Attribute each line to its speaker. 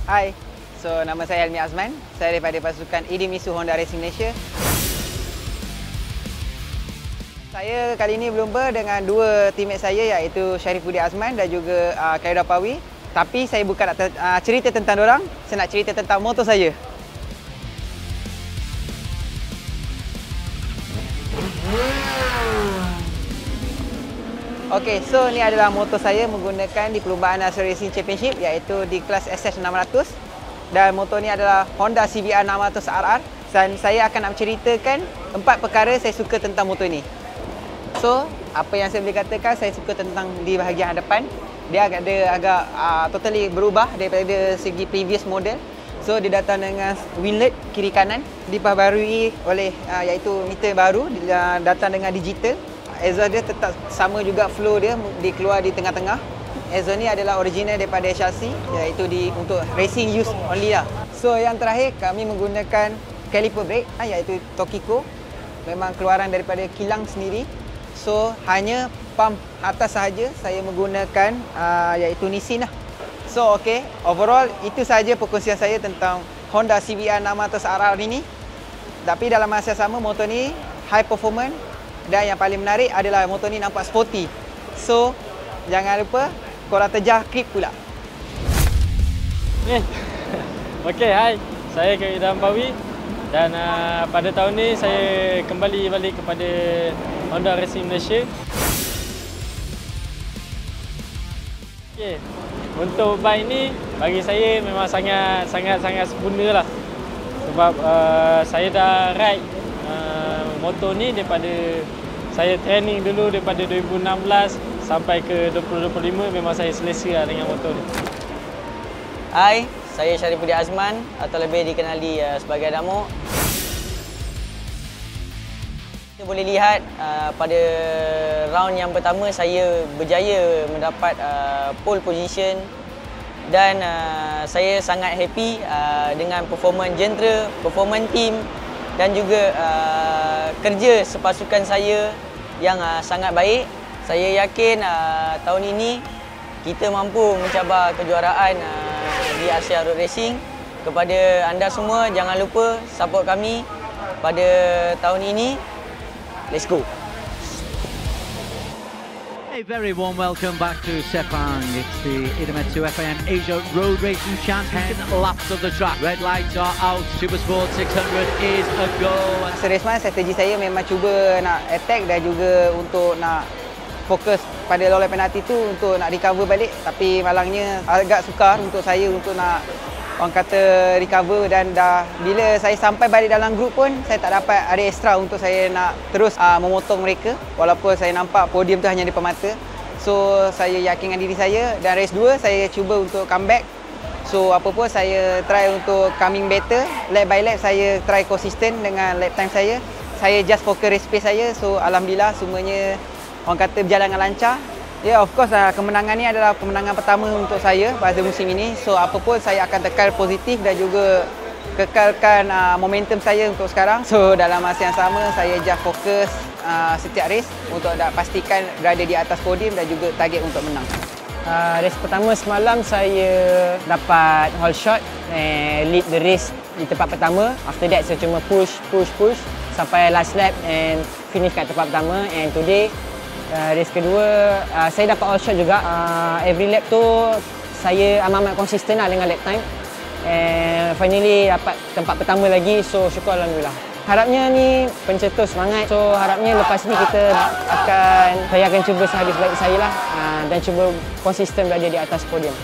Speaker 1: Hai, nama saya Helmi Azman. Saya daripada pasukan Idemitsu Honda Racing Malaysia. Saya kali ini berlumba dengan dua teammate saya iaitu Syarifudin Azman dan juga Khairul Pawi. Tapi saya bukan nak cerita tentang diorang, saya nak cerita tentang motor saya. Okey, so ni adalah motor saya menggunakan di perlumbaan National Racing Championship iaitu di kelas SF600 dan motor ni adalah Honda CBR 600RR dan saya akan nak ceritakan 4 perkara saya suka tentang motor ni. So, apa yang saya boleh katakan saya suka tentang di bahagian hadapan, dia agak totally berubah daripada segi previous model. So, dia datang dengan winglet kiri kanan, diperbarui oleh iaitu meter baru, datang dengan digital. Exhaust dia tetap sama juga, flow dia dikeluar di tengah-tengah. Exhaust ni adalah original daripada HRC iaitu untuk racing use only lah. So yang terakhir kami menggunakan caliper brake iaitu Tokiko. Memang keluaran daripada kilang sendiri. So hanya pump atas sahaja saya menggunakan iaitu Nissin lah. So okey, overall itu sahaja perkongsian saya tentang Honda CBR 600RR ini. Tapi dalam masa sama motor ni high performance. Dan yang paling menarik adalah motor ni nampak sporty. So, jangan lupa korang terjah grip pula.
Speaker 2: Okey, hai. Saya Khairul Pawi dan pada tahun ni saya kembali balik kepada Honda Racing Malaysia. Okey, untuk bike ni bagi saya memang sangat sempurna lah. Sebab saya dah ride motor ni daripada saya training dulu daripada 2016 sampai ke 2025 memang saya selesa lah dengan motor ni.
Speaker 3: Hai, saya Syarifudin Azman atau lebih dikenali sebagai Damo. Kita boleh lihat pada round yang pertama saya berjaya mendapat pole position dan saya sangat happy dengan performance jentera, performance team dan juga kerja sepasukan saya yang sangat baik. Saya yakin tahun ini kita mampu mencabar kejuaraan di Asia Road Racing. Kepada anda semua, jangan lupa support kami pada tahun ini. Let's go!
Speaker 4: A very warm welcome back to Sepang. It's the Idemitsu FIM Asia Road Racing Championship. 10 laps of the track. Red lights are out. Super Sport 600 is a go.
Speaker 1: Raceman, strategi saya memang cuba nak attack dan juga untuk nak fokus pada low lap penalty tu untuk nak recover balik. Tapi malangnya agak sukar untuk saya untuk nak orang kata recover dan dah bila saya sampai balik dalam grup pun saya tak dapat ada extra untuk saya nak terus memotong mereka walaupun saya nampak podium tu hanya di depan mata. So saya yakin dengan diri saya dan race 2 saya cuba untuk comeback. So apa pun saya try untuk coming better, lap by lap saya try konsisten dengan lap time saya. Saya just fokus race pace saya. So alhamdulillah semuanya orang kata berjalan dengan lancar. Ya, of course kemenangan ni adalah kemenangan pertama untuk saya pada musim ini. So apa pun saya akan tekan positif dan juga kekalkan momentum saya untuk sekarang. So dalam masa yang sama saya just fokus setiap race untuk pastikan berada di atas podium dan juga target untuk menang.
Speaker 3: Race pertama semalam saya dapat whole shot and lead the race di tempat pertama. After that saya cuma push sampai last lap and finish kat tempat pertama. And today race kedua saya dapat all shot juga. Every lap tu saya amat konsisten lah dengan lap time. And finally dapat tempat pertama lagi. So syukur alhamdulillah. Harapnya ni pencetus semangat. So harapnya lepas ni saya akan cuba sehabis baik saya lah dan cuba konsisten berada di atas podium.